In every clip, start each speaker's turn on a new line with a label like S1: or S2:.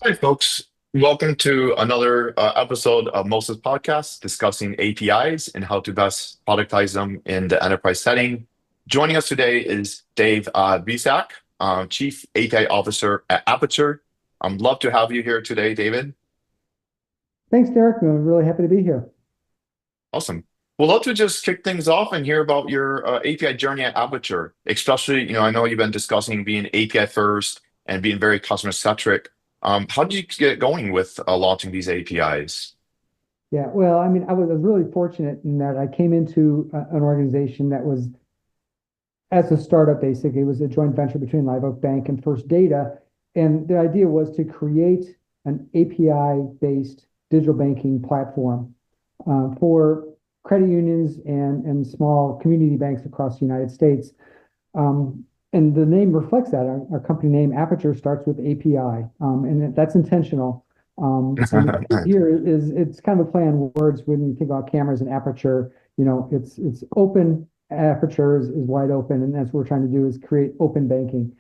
S1: Hi, folks. Welcome to another episode of Moses Podcast discussing APIs and how to best productize them in the enterprise setting. Joining us today is Dave Biesack, Chief API Officer at Apiture. I'm love to have you here today, David.
S2: Thanks, Derek. I'm really happy to be here.
S1: Awesome. We'll love to just kick things off and hear about your API journey at Apiture, especially, I know you've been discussing being API first and being very customer centric. How did you get going with launching these APIs?
S2: Yeah, well, I was really fortunate in that I came into an organization that was, as a startup, basically, it was a joint venture between Live Oak Bank and First Data. And the idea was to create an API-based digital banking platform for credit unions and small community banks across the United States. And the name reflects that. Our company name, Apiture, starts with API, and that's intentional. And here is it's kind of a play on words when you think about cameras and aperture. It's open. Aperture is wide open, and that's what we're trying to do is create open banking.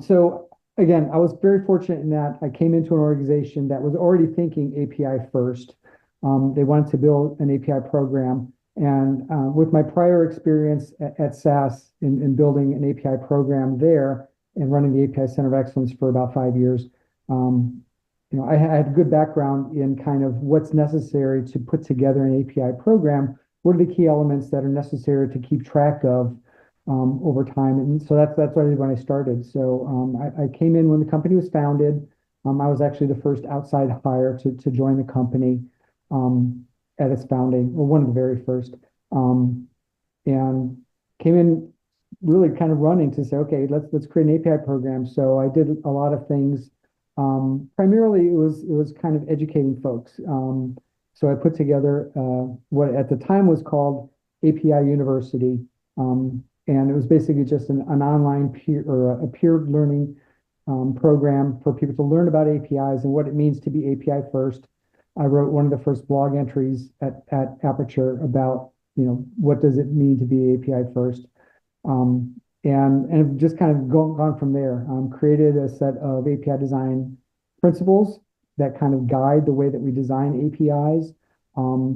S2: So again, I was very fortunate in that I came into an organization that was already thinking API first. They wanted to build an API program. And with my prior experience at SAS in building an API program there and running the API Center of Excellence for about 5 years, I had a good background in kind of what's necessary to put together an API program. What are the key elements that are necessary to keep track of over time? And so that's what I did when I started. So I came in when the company was founded. I was actually the first outside hire to join the company. At its founding, or one of the very first, and came in really kind of running to say, okay, let's create an API program. So I did a lot of things. Primarily, it was kind of educating folks. So I put together what at the time was called API University, and it was basically just an online peer or a peer learning program for people to learn about APIs and what it means to be API first. I wrote one of the first blog entries at Apiture about, what does it mean to be API first? And just kind of gone from there. Created a set of API design principles that kind of guide the way that we design APIs,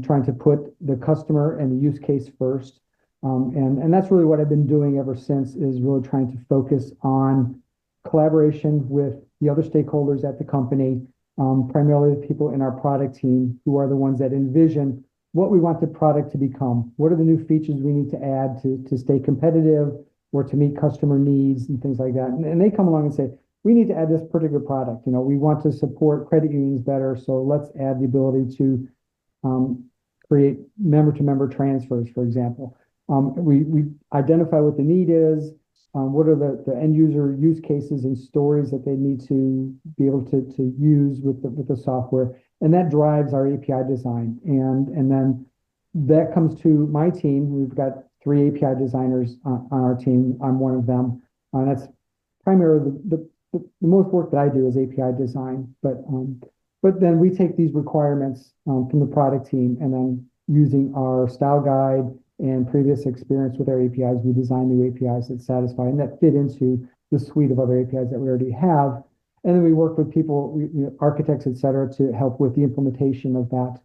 S2: trying to put the customer and the use case first. And that's really what I've been doing ever since is really trying to focus on collaboration with the other stakeholders at the company, primarily the people in our product team who are the ones that envision what we want the product to become. What are the new features we need to add to stay competitive or to meet customer needs and things like that. And they come along and say, we need to add this particular product. We want to support credit unions better. So let's add the ability to create member-to-member transfers, for example. We identify what the need is. What are the end user use cases and stories that they need to be able to use with the software? And that drives our API design. And then that comes to my team. We've got 3 API designers on our team. I'm one of them. And that's primarily the most work that I do is API design. But then we take these requirements from the product team and then using our style guide and previous experience with our APIs, we design new APIs that satisfy and that fit into the suite of other APIs that we already have. And then we work with people, architects, et cetera, to help with the implementation of that.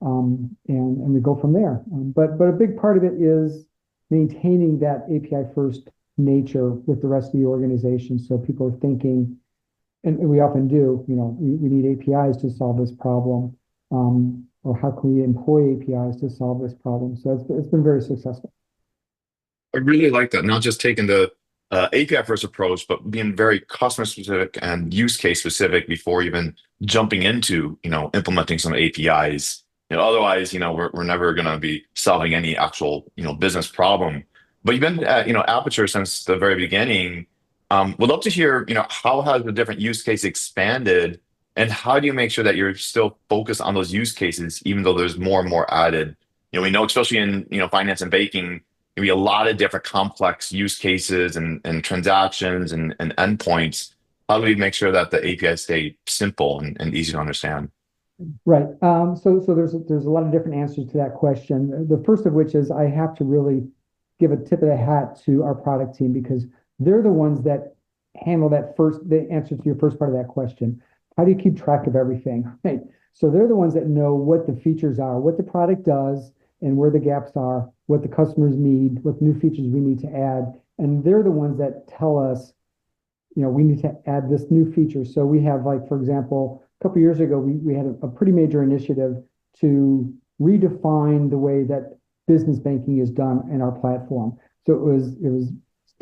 S2: And we go from there. But a big part of it is maintaining that API first nature with the rest of the organization. So people are thinking, and we often do, we need APIs to solve this problem. Or how can we employ APIs to solve this problem? So it's been very successful.
S1: I really like that. Not just taking the API first approach, but being very customer specific and use case specific before even jumping into, implementing some APIs. Otherwise, we're never going to be solving any actual, business problem. But you've been at, Apiture since the very beginning. Would love to hear, how has the different use case expanded, and how do you make sure that you're still focused on those use cases, even though there's more and more added? We know, especially in, finance and banking, maybe a lot of different complex use cases and transactions and endpoints. How do we make sure that the APIs stay simple and easy to understand?
S2: Right. So there's a lot of different answers to that question. The first of which is I have to really give a tip of the hat to our product team because they're the ones that handle the answer to your first part of that question. how do you keep track of everything, right? So they're the ones that know what the features are, what the product does, and where the gaps are, what the customers need, what new features we need to add. And they're the ones that tell us, we need to add this new feature. So we have, like, for example, a couple of years ago, we had a pretty major initiative to redefine the way that business banking is done in our platform. So it was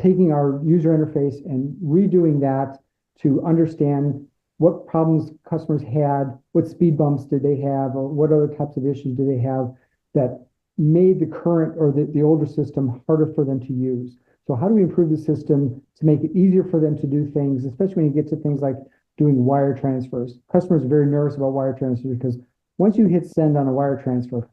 S2: taking our user interface and redoing that to understand what problems customers had, what speed bumps did they have, or what other types of issues do they have that made the current or the older system harder for them to use. So how do we improve the system to make it easier for them to do things, especially when you get to things like doing wire transfers? Customers are very nervous about wire transfers because once you hit send on a wire transfer,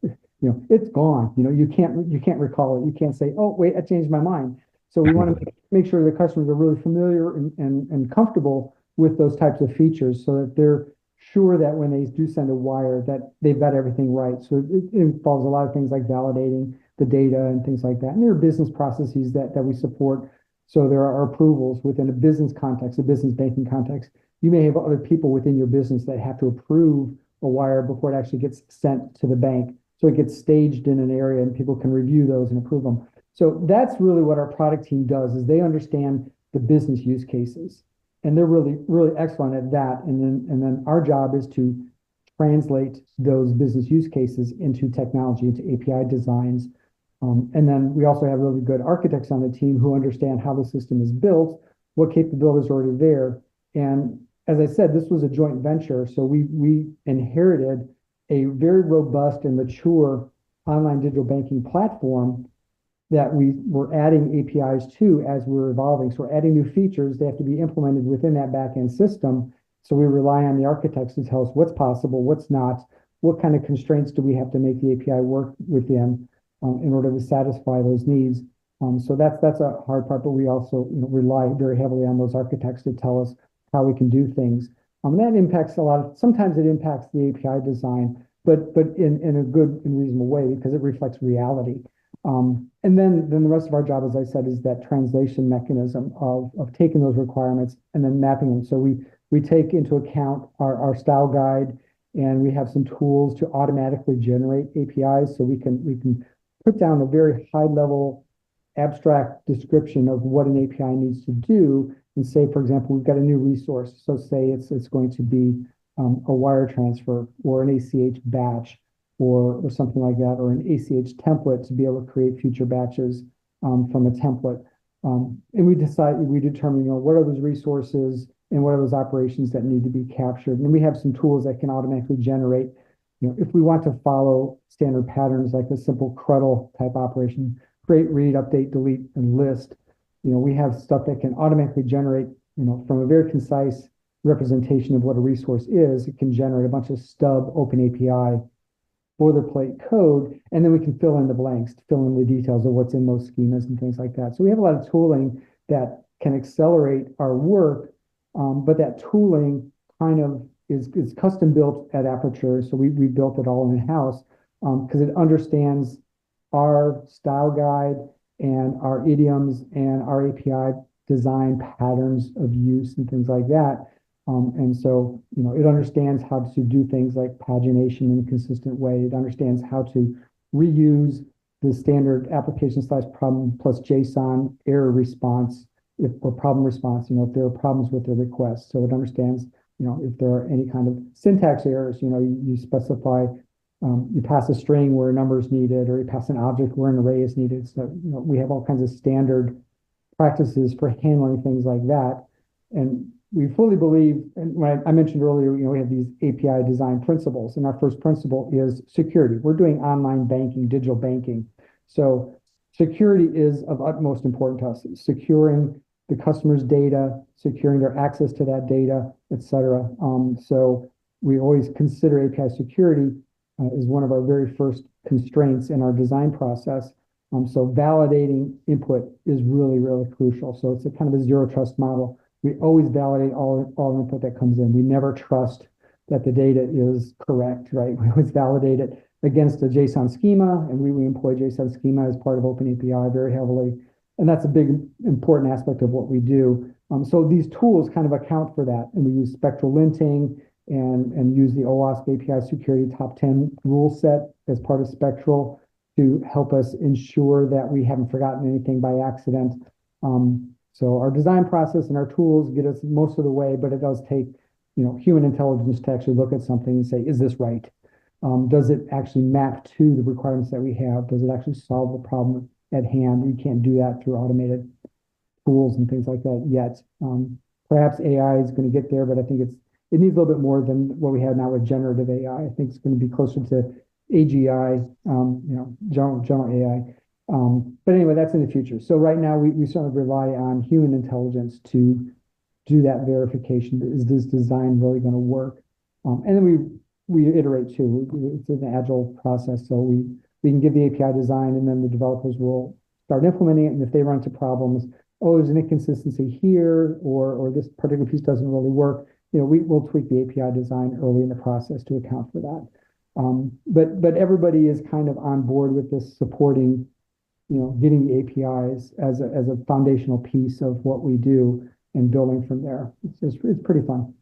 S2: it's gone. You can't recall it. You can't say, oh, wait, I changed my mind. So we want to make sure the customers are really familiar and comfortable with those types of features so that they're sure that when they do send a wire that they've got everything right. So it involves a lot of things like validating the data and things like that. And there are business processes that we support. So there are approvals within a business context, a business banking context. You may have other people within your business that have to approve a wire before it actually gets sent to the bank. So it gets staged in an area and people can review those and approve them. So that's really what our product team does is they understand the business use cases. And they're really, really excellent at that. And then our job is to translate those business use cases into technology, into API designs. And then we also have really good architects on the team who understand how the system is built, what capabilities are already there. And as I said, this was a joint venture. So we inherited a very robust and mature online digital banking platform that we were adding APIs to as we were evolving. So we're adding new features. They have to be implemented within that backend system. So we rely on the architects to tell us what's possible, what's not, what kind of constraints do we have to make the API work within in order to satisfy those needs. So that's a hard part, but we also rely very heavily on those architects to tell us how we can do things. That impacts a lot of, sometimes it impacts the API design, but in a good and reasonable way because it reflects reality. And then the rest of our job, as I said, is that translation mechanism of taking those requirements and then mapping them. So we take into account our style guide, and we have some tools to automatically generate APIs. So we can put down a very high level abstract description of what an API needs to do, and say, for example, we've got a new resource. So say it's going to be a wire transfer or an ACH batch, or something like that, or an ACH template to be able to create future batches from a template. And we determine, what are those resources and what are those operations that need to be captured. And we have some tools that can automatically generate, if we want to follow standard patterns like a simple CRUDL type operation, create, read, update, delete, and list. We have stuff that can automatically generate, from a very concise representation of what a resource is, it can generate a bunch of stub open API boilerplate code, and then we can fill in the blanks, fill in the details of what's in those schemas and things like that. So we have a lot of tooling that can accelerate our work, but that tooling kind of is custom built at Apiture. So we built it all in-house because it understands our style guide and our idioms and our API design patterns of use and things like that. And so, it understands how to do things like pagination in a consistent way. It understands how to reuse the standard application slash problem plus JSON error response or problem response, if there are problems with the request. So it understands, if there are any kind of syntax errors, you specify, you pass a string where a number is needed, or you pass an object where an array is needed. So, we have all kinds of standard practices for handling things like that. And we fully believe, and when I mentioned earlier, we have these API design principles, and our first principle is security. We're doing online banking, digital banking. So security is of utmost importance to us, securing the customer's data, securing their access to that data, et cetera. So we always consider API security as one of our very first constraints in our design process. So validating input is really, really crucial. So it's a kind of a zero trust model. We always validate all input that comes in. We never trust that the data is correct, right? We always validate it against a JSON schema, and we employ JSON schema as part of OpenAPI very heavily. And that's a big, important aspect of what we do. So these tools kind of account for that. And we use spectral linting and use the OWASP API security top 10 rule set as part of Spectral to help us ensure that we haven't forgotten anything by accident. So our design process and our tools get us most of the way, but it does take, human intelligence to actually look at something and say, is this right? Does it actually map to the requirements that we have? Does it actually solve the problem at hand? You can't do that through automated tools and things like that yet. Perhaps AI is going to get there, but I think it needs a little bit more than what we have now with generative AI. I think it's going to be closer to AGI, general AI. But anyway, that's in the future. So right now we sort of rely on human intelligence to do that verification. Is this design really going to work? And then we iterate too. It's an agile process, so we can give the API design, and then the developers will start implementing it. And if they run into problems, oh, there's an inconsistency here, or this particular piece doesn't really work, we'll tweak the API design early in the process to account for that. But everybody is kind of on board with this supporting, getting the APIs as a foundational piece of what we do and building from there. It's pretty fun.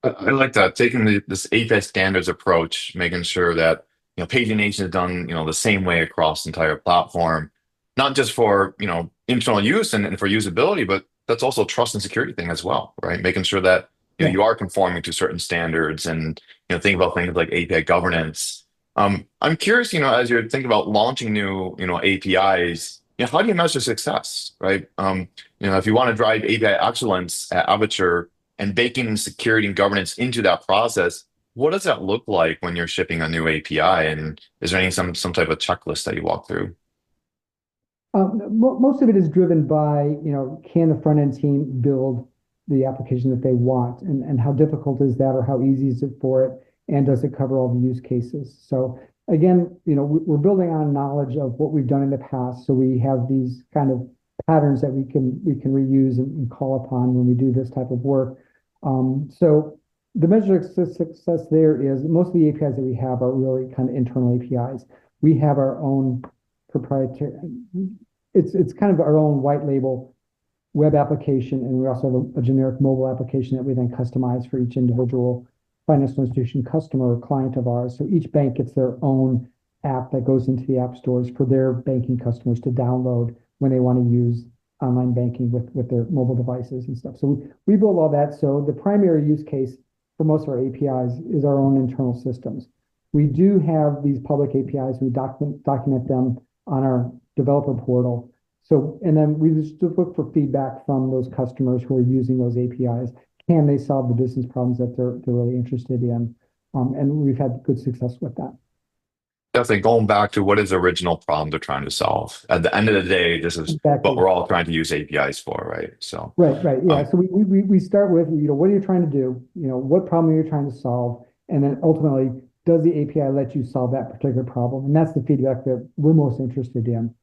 S1: I like that, taking this API standards approach, making sure that pagination is done the same way across the entire platform, not just for internal use and for usability, but that's also a trust and security thing as well, right? Making sure that
S2: Yeah.
S1: you are conforming to certain standards and think about things like API governance. I'm curious, as you're thinking about launching new APIs, how do you measure success, right? If you want to drive API excellence at Apiture and baking security and governance into that process, what does that look like when you're shipping a new API? And is there some type of checklist that you walk through?
S2: Most of it is driven by, can the front end team build the application that they want, and how difficult is that, or how easy is it for it, and does it cover all the use cases? So again, we're building on knowledge of what we've done in the past, so we have these kind of patterns that we can reuse and call upon when we do this type of work. So the measure of success there is most of the APIs that we have are really kind of internal APIs. We have our own proprietary, it's kind of our own white label web application, and we also have a generic mobile application that we then customize for each individual financial institution customer or client of ours. So each bank gets their own app that goes into the app stores for their banking customers to download when they want to use online banking with their mobile devices and stuff. So we build all that. So the primary use case for most of our APIs is our own internal systems. We do have these public APIs. We document them on our developer portal. So, and then we just look for feedback from those customers who are using those APIs. Can they solve the business problems that they're really interested in? And we've had good success with that.
S1: Definitely going back to what is the original problem they're trying to solve. At the end of the day, this is what
S2: Exactly.
S1: we're all trying to use APIs for, right? So,
S2: Right. Yeah.
S1: um,
S2: So we start with, what are you trying to do? What problem are you trying to solve? And then ultimately, does the API let you solve that particular problem? And that's the feedback that we're most interested in.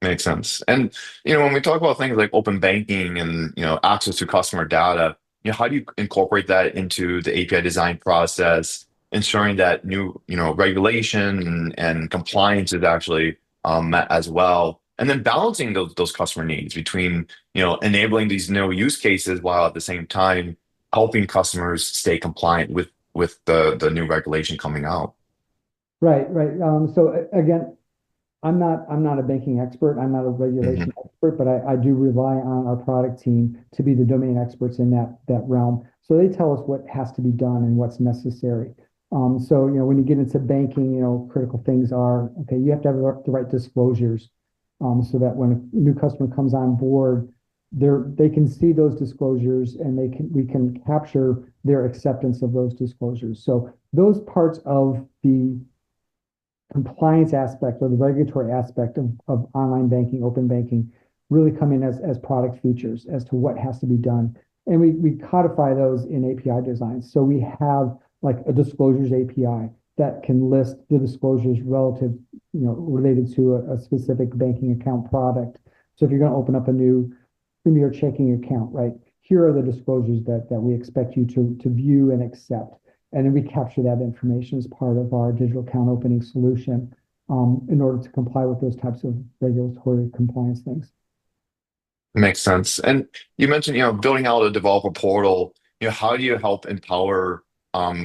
S1: makes sense. And when we talk about things like open banking and access to customer data, how do you incorporate that into the API design process, ensuring that new regulation and compliance is actually met as well, and then balancing those customer needs between enabling these new use cases while at the same time helping customers stay compliant with the new regulation coming out.
S2: Right. So again, I'm not a banking expert. I'm not a
S1: Hmm.
S2: regulation expert, but I do rely on our product team to be the domain experts in that realm. So they tell us what has to be done and what's necessary. So when you get into banking, critical things are, okay, you have to have the right disclosures, so that when a new customer comes on board, they can see those disclosures, and we can capture their acceptance of those disclosures. So those parts of the compliance aspect or the regulatory aspect of online banking, open banking, really come in as product features as to what has to be done. And we codify those in API designs. So we have like a disclosures API that can list the disclosures relative, related to a specific banking account product. So if you're going to open up a new premier checking account, right? Here are the disclosures that we expect you to view and accept. And then we capture that information as part of our digital account opening solution, in order to comply with those types of regulatory compliance things.
S1: Makes sense. And you mentioned, building out a developer portal. how do you help empower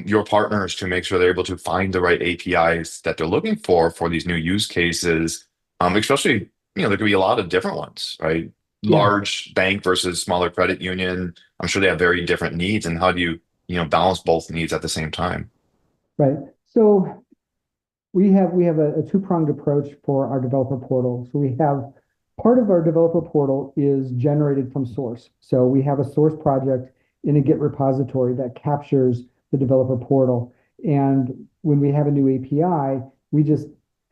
S1: your partners to make sure they're able to find the right APIs that they're looking for these new use cases? Especially, there could be a lot of different ones, right?
S2: Yeah,
S1: Large bank versus smaller credit union. I'm sure they have very different needs, and how do you, balance both needs at the same time?
S2: right. So we have a two-pronged approach for our developer portal. So we have part of our developer portal is generated from source. So we have a source project in a Git repository that captures the developer portal. And when we have a new API, we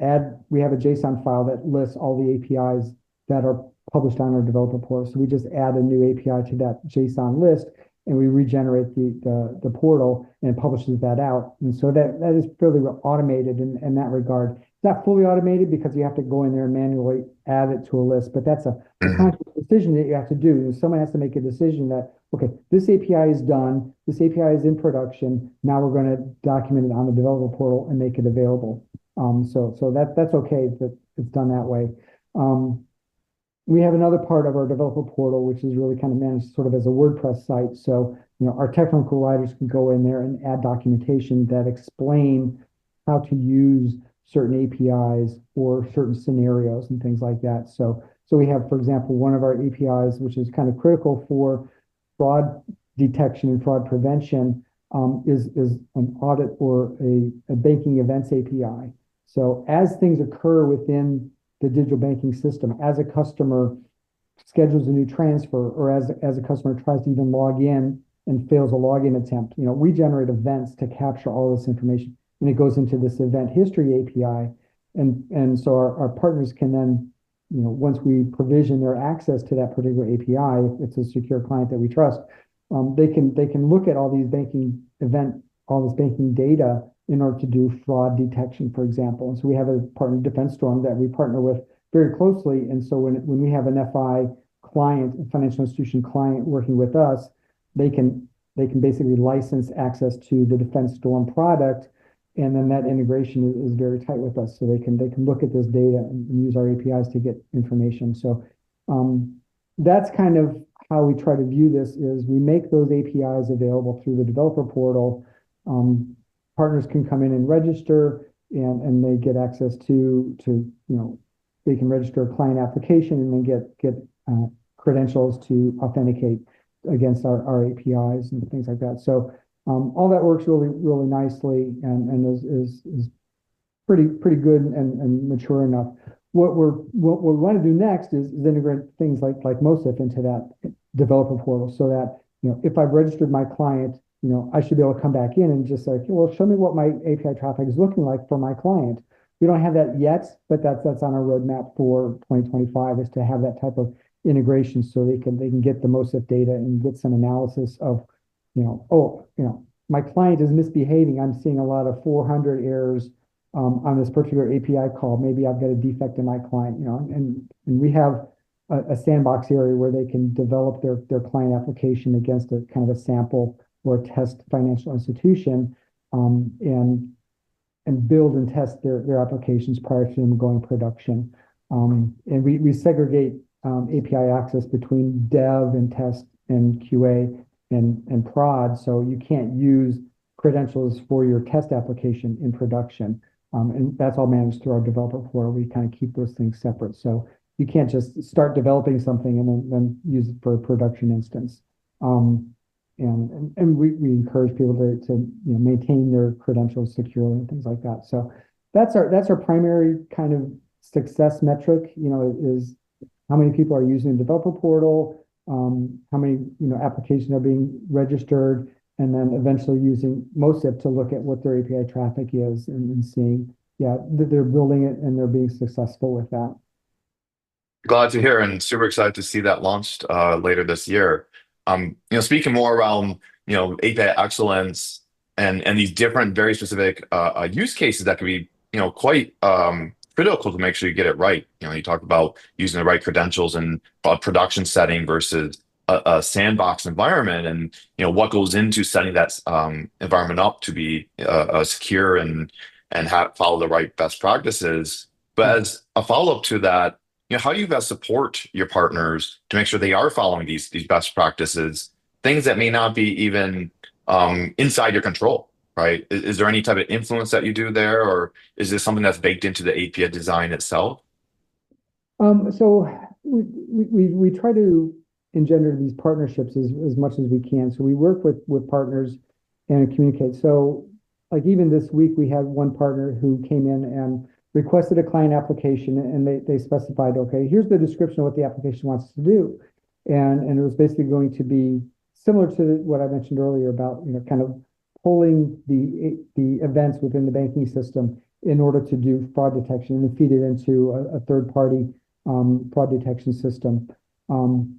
S2: have a JSON file that lists all the APIs that are published on our developer portal. So we just add a new API to that JSON list, and we regenerate the portal and it publishes that out. And so that is fairly automated in that regard. It's not fully automated because you have to go in there and manually add it to a list, but that's a
S1: Mhm.
S2: conscious decision that you have to do. Someone has to make a decision that, okay, this API is done, this API is in production. Now we're going to document it on the developer portal and make it available. So that's okay that it's done that way. Um, we have another part of our developer portal, which is really kind of managed sort of as a WordPress site. So, our technical writers can go in there and add documentation that explain how to use certain APIs or certain scenarios and things like that. So we have, for example, one of our APIs, which is kind of critical for fraud detection and fraud prevention, is an audit or a banking events API. So as things occur within the digital banking system, as a customer schedules a new transfer, or as a customer tries to even log in and fails a login attempt, we generate events to capture all this information, and it goes into this event history API. And so our partners can then, once we provision their access to that particular API, if it's a secure client that we trust, they can look at all this banking data in order to do fraud detection, for example. And so we have a partner, Defense Storm, that we partner with very closely. And so when we have an FI client, a financial institution client working with us, they can basically license access to the Defense Storm product, and then that integration is very tight with us. So they can look at this data and use our APIs to get information. So that's kind of how we try to view this: is we make those APIs available through the developer portal. Partners can come in and register, and they get access they can register a client application and then get credentials to authenticate against our APIs and things like that. So all that works really, really nicely, and is pretty good and mature enough. What we want to do next is integrate things like MOSIF into that developer portal, so that if I've registered my client, I should be able to come back in and just say, okay, well, show me what my API traffic is looking like for my client. We don't have that yet, but that's on our roadmap for 2025, is to have that type of integration, so they can get the MOSIF data and get some analysis of, my client is misbehaving. I'm seeing a lot of 400 errors on this particular API call. Maybe I've got a defect in my client, and we have a sandbox area where they can develop their client application against a kind of a sample or a test financial institution, and build and test their applications prior to them going production. And we segregate API access between dev and test and QA and prod. So you can't use credentials for your test application in production. And that's all managed through our developer portal. We kind of keep those things separate. So you can't just start developing something and then use it for a production instance. And we encourage people to maintain their credentials securely and things like that. So that's our primary kind of success metric, is how many people are using the developer portal, how many applications are being registered, and then eventually using MOSIF to look at what their API traffic is, and seeing, that they're building it and they're being successful with that.
S1: Glad to hear, and super excited to see that launched later this year. Speaking more around API excellence and these different, very specific use cases that can be quite critical to make sure you get it right. You talk about using the right credentials in a production setting versus a sandbox environment, and what goes into setting that environment up to be secure and follow the right best practices. But
S2: Yeah.
S1: as a follow up to that, how do you best support your partners to make sure they are following these best practices, things that may not be even inside your control, right? Is there any type of influence that you do there, or is this something that's baked into the API design itself?
S2: So we try to engender these partnerships as much as we can. So we work with partners and communicate. So like even this week, we had one partner who came in and requested a client application, and they specified, okay, here's the description of what the application wants to do. And it was basically going to be similar to what I mentioned earlier about, kind of pulling the events within the banking system in order to do fraud detection and feed it into a third party fraud detection system. Um,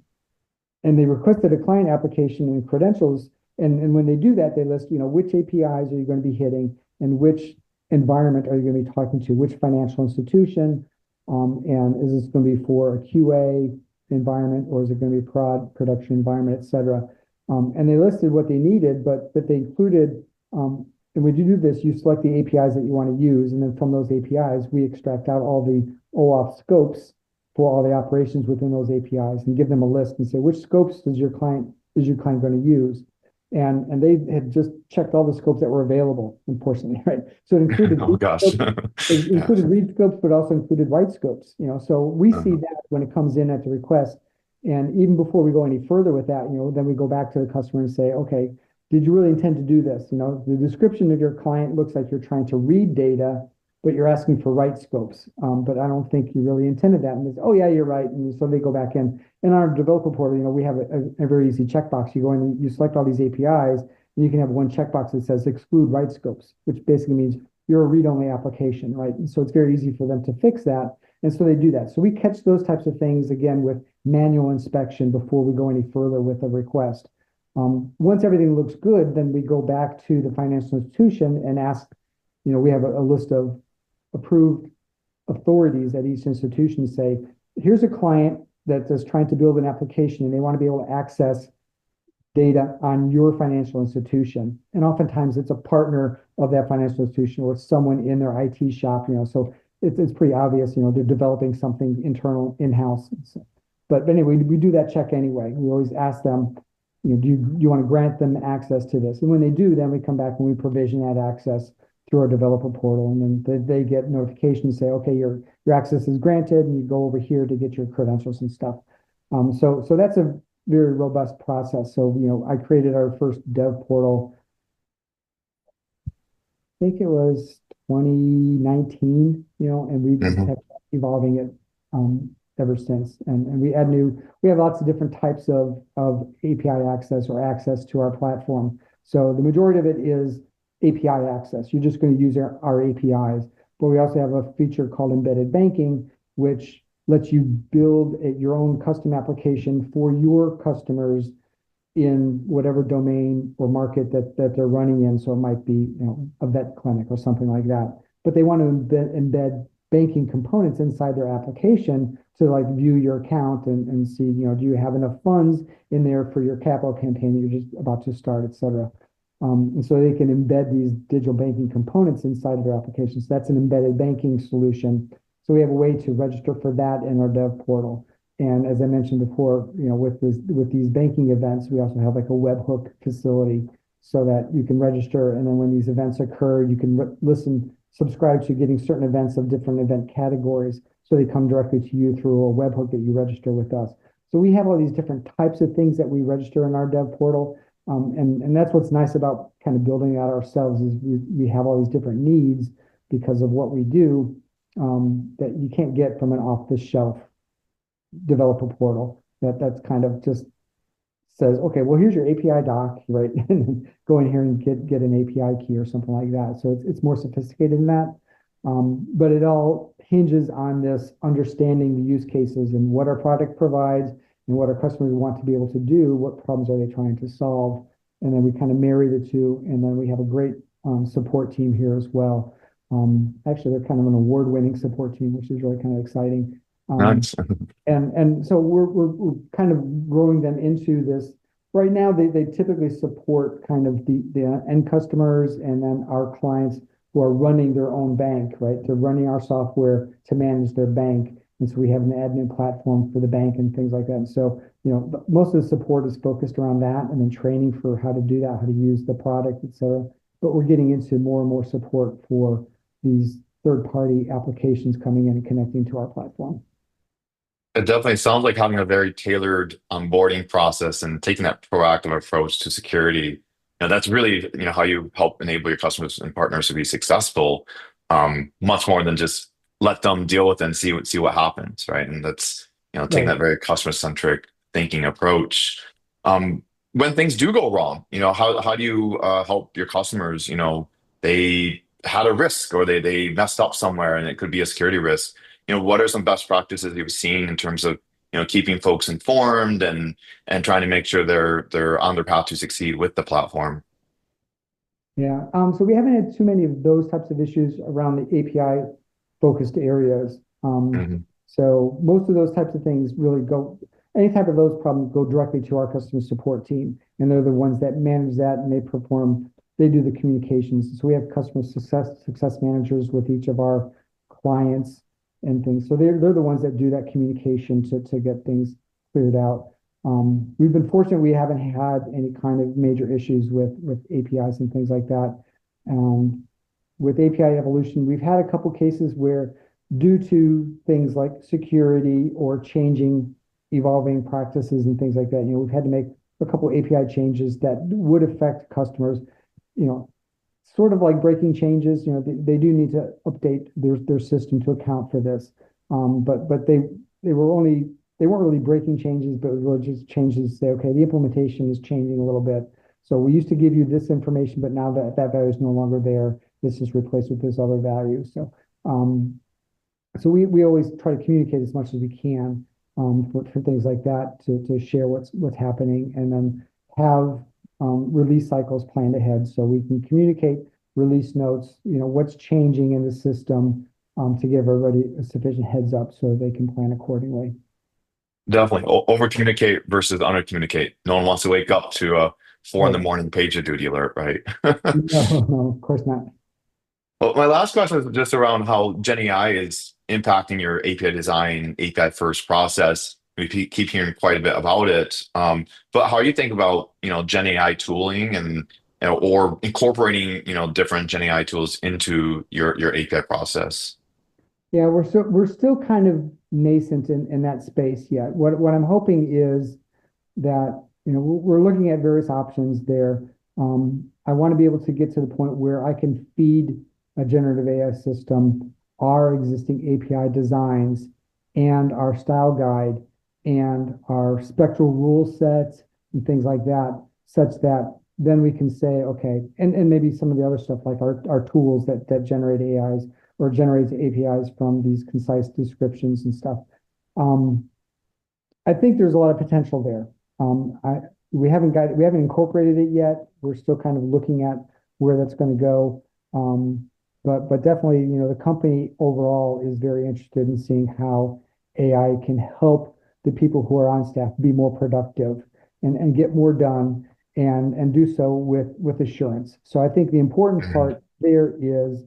S2: and they requested a client application and credentials. And when they do that, they list, which APIs are you going to be hitting and which environment are you going to be talking to, which financial institution, and is this going to be for a QA environment or is it going to be prod production environment, et cetera. And they listed what they needed, but they included, and when you do this, you select the APIs that you want to use, and then from those APIs, we extract out all the OAuth scopes for all the operations within those APIs and give them a list and say, which scopes is your client going to use? And they had just checked all the scopes that were available, unfortunately, right? So it included
S1: Oh gosh.
S2: it
S1: Yeah.
S2: included read scopes, but also included write scopes, So we see
S1: Uh-huh.
S2: that when it comes in at the request. And even before we go any further with that, then we go back to the customer and say, okay, did you really intend to do this? The description of your client looks like you're trying to read data, but you're asking for write scopes. But I don't think you really intended that. And they say, oh yeah, you're right. And so they go back in. In our developer portal, we have a very easy checkbox. You go in and you select all these APIs, and you can have one checkbox that says exclude write scopes, which basically means you're a read-only application, right? And so it's very easy for them to fix that. And so they do that. So we catch those types of things again with manual inspection before we go any further with a request. Once everything looks good, then we go back to the financial institution and ask, we have a list of approved authorities at each institution to say, here's a client that is trying to build an application and they want to be able to access data on your financial institution. And oftentimes it's a partner of that financial institution or it's someone in their IT shop, so it's pretty obvious, they're developing something internal in-house. But anyway, we do that check anyway. We always ask them, do you want to grant them access to this? And when they do, then we come back and we provision that access through our developer portal. And then they get notifications say, okay, your access is granted, and you go over here to get your credentials and stuff. So that's a very robust process. So, I created our first dev portal, I think it was 2019, and we've
S1: Mhm.
S2: kept evolving it ever since. And we have lots of different types of API access or access to our platform. So the majority of it is API access. You're just going to use our APIs. But we also have a feature called embedded banking, which lets you build your own custom application for your customers in whatever domain or market that they're running in. So it might be, a vet clinic or something like that. But they want to embed banking components inside their application to like view your account and see, do you have enough funds in there for your capital campaign that you're just about to start, et cetera. And so they can embed these digital banking components inside of their applications. That's an embedded banking solution. So we have a way to register for that in our dev portal. And as I mentioned before, with these banking events, we also have like a webhook facility so that you can register. And then when these events occur, you can subscribe to getting certain events of different event categories. So they come directly to you through a webhook that you register with us. So we have all these different types of things that we register in our dev portal. And that's what's nice about kind of building out ourselves is we have all these different needs because of what we do that you can't get from an off-the-shelf developer portal that's kind of just says, okay, well, here's your API doc, right? And then go in here and get an API key or something like that. So it's more sophisticated than that. But it all hinges on this understanding the use cases and what our product provides and what our customers want to be able to do, what problems are they trying to solve. And then we kind of marry the two. And then we have a great support team here as well. Actually, they're kind of an award-winning support team, which is really kind of exciting.
S1: Nice.
S2: And so we're kind of growing them into this. Right now, they typically support kind of the end customers and then our clients who are running their own bank, right? They're running our software to manage their bank. And so we have an admin platform for the bank and things like that. And so most of the support is focused around that and then training for how to do that, how to use the product, et cetera. But we're getting into more and more support for these third-party applications coming in and connecting to our platform.
S1: It definitely sounds like having a very tailored onboarding process and taking that proactive approach to security. That's really, how you help enable your customers and partners to be successful, much more than just let them deal with it and see what happens, right? And that's, taking
S2: Right.
S1: that very customer-centric thinking approach. Um, when things do go wrong, how do you help your customers? They had a risk or they messed up somewhere and it could be a security risk. What are some best practices you've seen in terms of, keeping folks informed and trying to make sure they're on their path to succeed with the platform?
S2: Yeah. So we haven't had too many of those types of issues around the API focused areas.
S1: Hmm.
S2: So most of those types of things really any type of those problems go directly to our customer support team. And they're the ones that manage that and they do the communications. So we have customer success managers with each of our clients and things. So they're the ones that do that communication to get things cleared out. We've been fortunate we haven't had any kind of major issues with APIs and things like that. With API evolution, we've had a couple cases where due to things like security or evolving practices and things like that, we've had to make a couple API changes that would affect customers, you know, sort of like breaking changes, they do need to update their system to account for this. But they weren't really breaking changes, but it was really just changes to say, okay, the implementation is changing a little bit. So we used to give you this information, but now that value is no longer there. This is replaced with this other value. So we always try to communicate as much as we can for things like that to share what's happening and then have release cycles planned ahead so we can communicate release notes, what's changing in the system to give everybody a sufficient heads up so they can plan accordingly.
S1: Definitely. Over communicate versus under communicate. No one wants to wake up to a 4 in the
S2: Right.
S1: morning page duty alert, right?
S2: No, no, of course not.
S1: Well, my last question is just around how Gen AI is impacting your API design, API first process. We keep hearing quite a bit about it. But how do you think about, Gen AI tooling and, or incorporating, different Gen AI tools into your API process?
S2: Yeah, we're still kind of nascent in that space yet. What I'm hoping is that, we're looking at various options there. I want to be able to get to the point where I can feed a generative AI system our existing API designs and our style guide and our spectral rule sets and things like that, such that then we can say, okay, and maybe some of the other stuff like our tools that generate AIs or generates APIs from these concise descriptions and stuff. Um, I think there's a lot of potential there. We haven't incorporated it yet. We're still kind of looking at where that's going to go. But definitely, the company overall is very interested in seeing how AI can help the people who are on staff be more productive and get more done and do so with assurance. So I think the important
S1: Mhm.
S2: part there is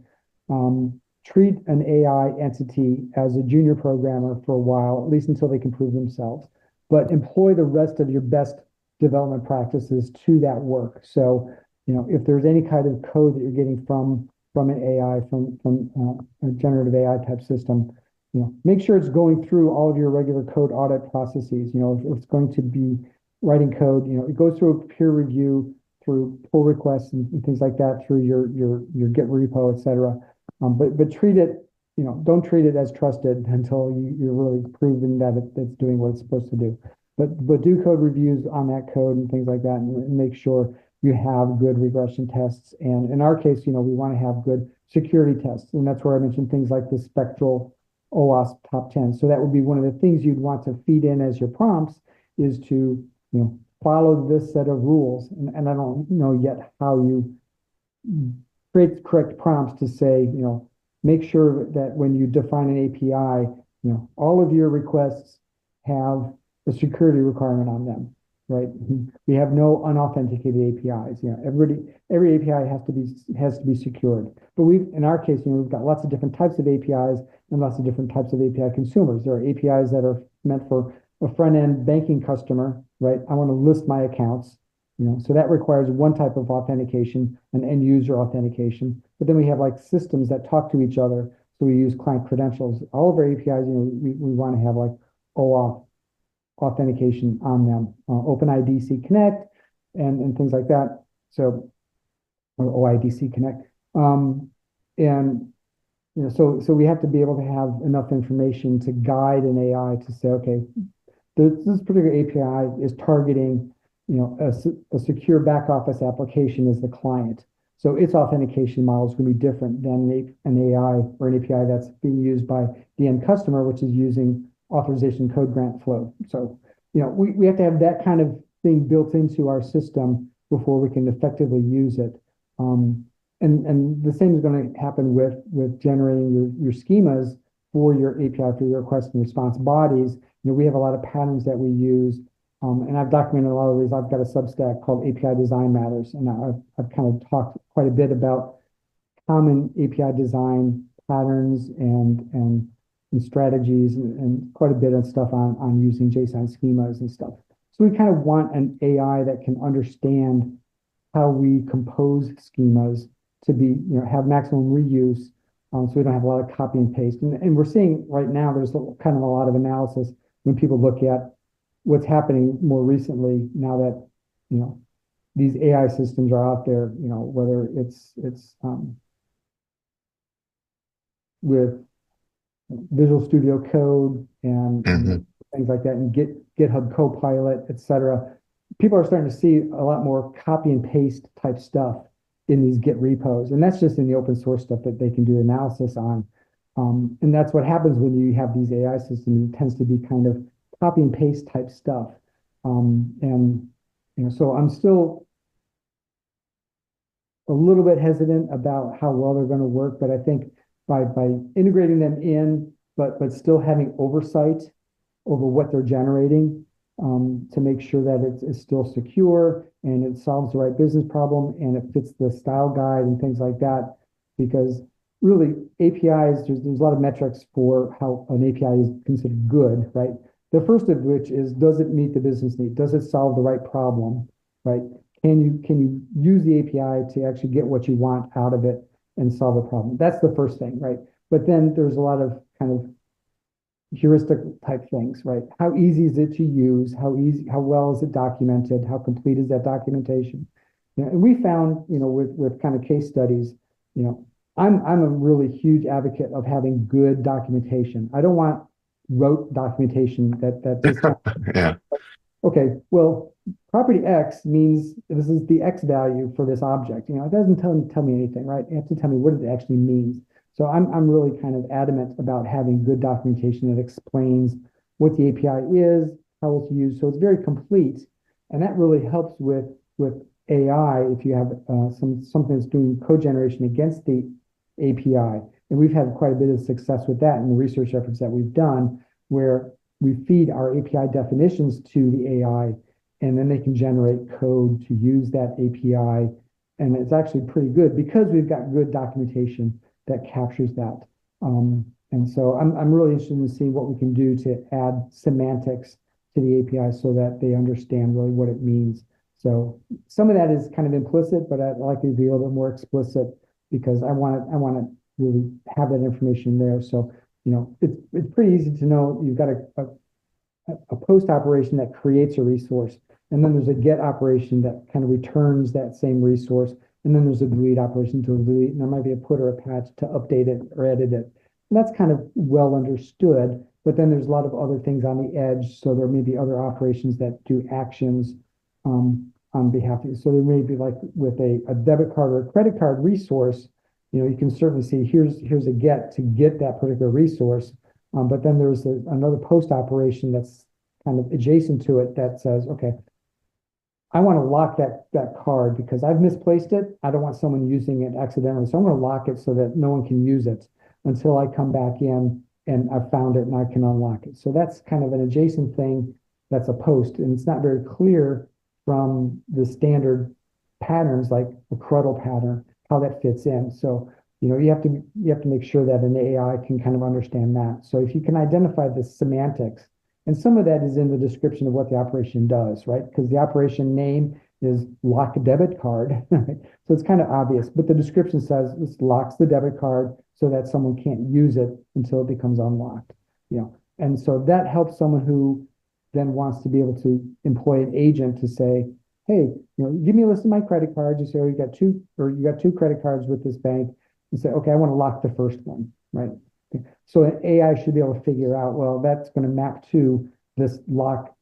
S2: treat an AI entity as a junior programmer for a while, at least until they can prove themselves, but employ the rest of your best development practices to that work. So, if there's any kind of code that you're getting from an AI, from a generative AI type system, make sure it's going through all of your regular code audit processes. If it's going to be writing code, it goes through a peer review, through pull requests and things like that, through your Git repo, et cetera. But treat it, don't treat it as trusted until you're really proven that it's doing what it's supposed to do. But do code reviews on that code and things like that, and make sure you have good regression tests. And in our case, we want to have good security tests, and that's where I mentioned things like the spectral OWASP top 10. So that would be one of the things you'd want to feed in as your prompts is to, follow this set of rules. And I don't know yet how you create the correct prompts to say, make sure that when you define an API, all of your requests have a security requirement on them, right? We have no unauthenticated APIs. Every API has to be secured. But in our case, we've got lots of different types of APIs and lots of different types of API consumers. There are APIs that are meant for a front-end banking customer, right? I want to list my accounts, so that requires one type of authentication, an end user authentication. But then we have like systems that talk to each other. So we use client credentials. All of our APIs, we want to have like OAuth authentication on them, OpenIDC Connect and things like that. So, or OIDC Connect. And so we have to be able to have enough information to guide an AI to say, okay, this particular API is targeting, a secure back office application as the client. So its authentication model is going to be different than an AI or an API that's being used by the end customer, which is using authorization code grant flow. So, we have to have that kind of thing built into our system before we can effectively use it. And the same is going to happen with generating your schemas for your API, for your request and response bodies. We have a lot of patterns that we use, and I've documented a lot of these. I've got a Substack called API Design Matters, and I've kind of talked quite a bit about common API design patterns and strategies and quite a bit of stuff on using JSON schemas and stuff. So we kind of want an AI that can understand how we compose schemas to be, have maximum reuse, so we don't have a lot of copy and paste. And we're seeing right now there's kind of a lot of analysis when people look at what's happening more recently now that these AI systems are out there, whether it's with Visual Studio Code and
S1: Hmm.
S2: things like that, and GitHub Copilot, et cetera. People are starting to see a lot more copy and paste type stuff in these Git repos, and that's just in the open source stuff that they can do analysis on. And that's what happens when you have these AI systems. It tends to be kind of copy and paste type stuff. And so I'm still a little bit hesitant about how well they're going to work, but I think by integrating them in, but still having oversight over what they're generating, to make sure that it's still secure and it solves the right business problem and it fits the style guide and things like that. Because really APIs, there's a lot of metrics for how an API is considered good, right? The first of which is, does it meet the business need? Does it solve the right problem, right? Can you use the API to actually get what you want out of it and solve a problem? That's the first thing, right? But then there's a lot of kind of heuristic type things, right? How easy is it to use? How well is it documented? How complete is that documentation? And we found, with kind of case studies, I'm a really huge advocate of having good documentation. I don't want rote documentation that just
S1: Yeah.
S2: okay, well, property X means this is the X value for this object. It doesn't tell me anything, right? You have to tell me what it actually means. So I'm really kind of adamant about having good documentation that explains what the API is, how it's used. So it's very complete. And that really helps with AI if you have something that's doing code generation against the API. And we've had quite a bit of success with that in the research efforts that we've done, where we feed our API definitions to the AI, and then they can generate code to use that API. And it's actually pretty good because we've got good documentation that captures that. And so I'm really interested in seeing what we can do to add semantics to the API so that they understand really what it means. So some of that is kind of implicit, but I'd like it to be a little bit more explicit because I want to really have that information there. So, it's pretty easy to know you've got a post operation that creates a resource, and then there's a get operation that kind of returns that same resource, and then there's a delete operation to delete, and there might be a put or a patch to update it or edit it. And that's kind of well understood, but then there's a lot of other things on the edge. So there may be other operations that do actions on behalf of you. So there may be like with a debit card or a credit card resource, you can certainly see here's a get to get that particular resource. But then there's another post operation that's kind of adjacent to it that says, okay, I want to lock that card because I've misplaced it. I don't want someone using it accidentally. So I'm going to lock it so that no one can use it until I come back in and I've found it and I can unlock it. So that's kind of an adjacent thing that's a post. And it's not very clear from the standard patterns like the CRUDL pattern, how that fits in. So, you have to make sure that an AI can kind of understand that. So if you can identify the semantics And some of that is in the description of what the operation does, right? Because the operation name is lock a debit card, right? So it's kind of obvious, but the description says this locks the debit card so that someone can't use it until it becomes unlocked, you know. And so that helps someone who then wants to be able to employ an agent to say, hey, give me a list of my credit cards. You say, oh, you got two credit cards with this bank. You say, okay, I want to lock the first one, right? So an AI should be able to figure out, well, that's going to map to this lock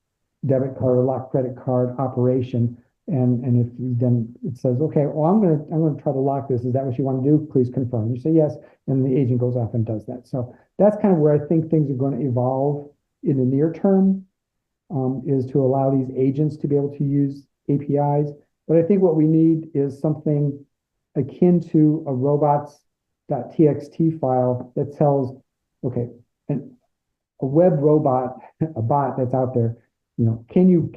S2: debit card or lock credit card operation. And if then it says, okay, well, I'm gonna try to lock this. Is that what you want to do? Please confirm. You say yes, and the agent goes off and does that. So that's kind of where I think things are going to evolve in the near term, is to allow these agents to be able to use APIs. But I think what we need is something akin to a robots.txt file that tells, okay, and a web robot, a bot that's out there, can you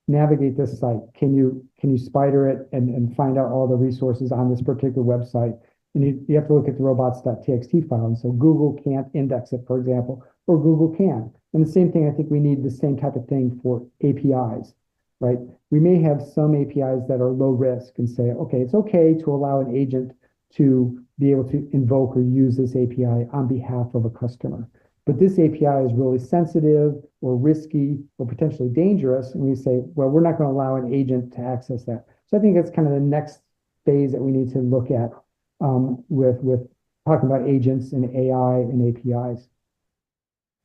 S2: navigate this site? Can you spider it and find out all the resources on this particular website? And you have to look at the robots.txt file. And so Google can't index it, for example, or Google can. And the same thing, I think we need the same type of thing for APIs, right? We may have some APIs that are low risk and say, okay, it's okay to allow an agent to be able to invoke or use this API on behalf of a customer. But this API is really sensitive or risky or potentially dangerous. And we say, well, we're not going to allow an agent to access that. So I think that's kind of the next phase that we need to look at with talking about agents and AI and APIs.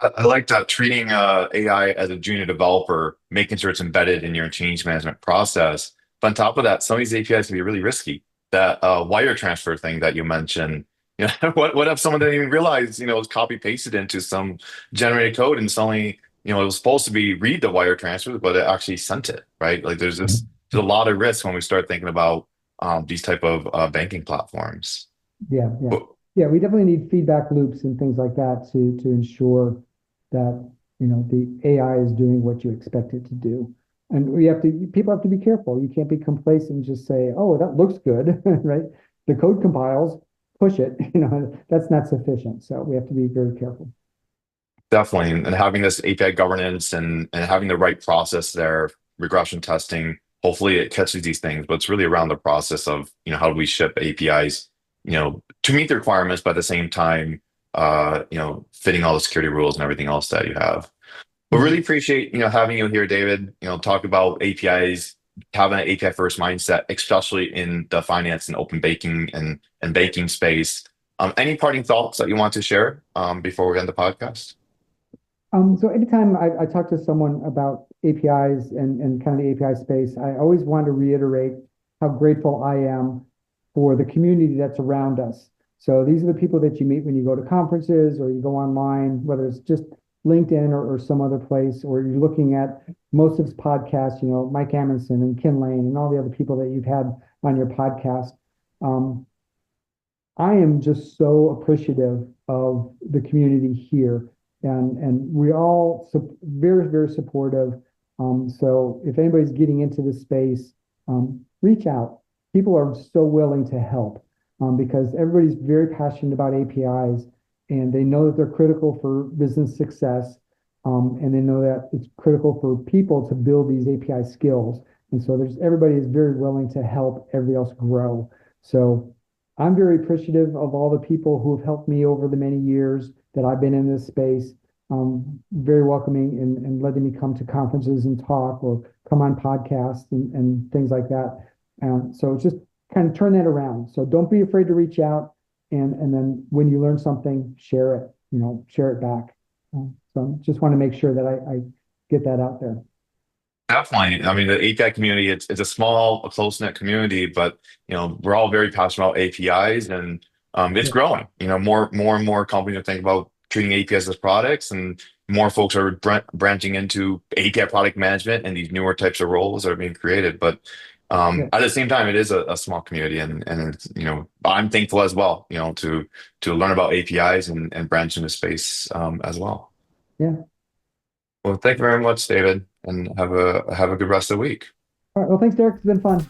S1: I like that, treating AI as a junior developer, making sure it's embedded in your change management process. But on top of that, some of these APIs can be really risky. That wire transfer thing that you mentioned, what if someone didn't even realize, it was copy pasted into some generated code and suddenly, it was supposed to be read the wire transfer, but it actually sent it, right? Like there's a lot of risk when we start thinking about these type of banking platforms.
S2: Yeah, yeah.
S1: But
S2: Yeah, we definitely need feedback loops and things like that to ensure that, the AI is doing what you expect it to do. And people have to be careful. You can't be complacent and just say, oh, that looks good, right? The code compiles, push it, that's not sufficient. So we have to be very careful.
S1: definitely, and having this API governance and having the right process there, regression testing, hopefully it catches these things, but it's really around the process of, how do we ship APIs, to meet the requirements, but at the same time, fitting all the security rules and everything else that you have. But really
S2: Mhm.
S1: appreciate, having you here, David, talk about APIs, having an API first mindset, especially in the finance and open banking and banking space. Any parting thoughts that you want to share before we end the podcast?
S2: So anytime I talk to someone about APIs and kind of the API space, I always want to reiterate how grateful I am for the community that's around us. So these are the people that you meet when you go to conferences or you go online, whether it's just LinkedIn or some other place, or you're looking at most of his podcasts, Mike Amundsen and Ken Lane and all the other people that you've had on your podcast. Um, I am just so appreciative of the community here, and we all very, very supportive. So if anybody's getting into this space, reach out. People are so willing to help, because everybody's very passionate about APIs, and they know that they're critical for business success, and they know that it's critical for people to build these API skills. And so everybody is very willing to help everybody else grow. So I'm very appreciative of all the people who have helped me over the many years that I've been in this space. Very welcoming and letting me come to conferences and talk or come on podcasts and things like that. So just kind of turn that around. So don't be afraid to reach out, and then when you learn something, share it, share it back. So just want to make sure that I get that out there.
S1: Definitely. I mean, the API community, it's a small, close-knit community, but we're all very passionate about APIs and it's
S2: Yeah.
S1: growing. More and more companies are thinking about treating APIs as products, and more folks are branching into API product management and these newer types of roles that are being created. But
S2: Yeah.
S1: at the same time, it is a small community, and it's, I'm thankful as well, to learn about APIs and branch into space as well.
S2: Yeah.
S1: Well, thank you very much, David, and have a good rest of the week.
S2: All right. Well, thanks, Derek. It's been fun.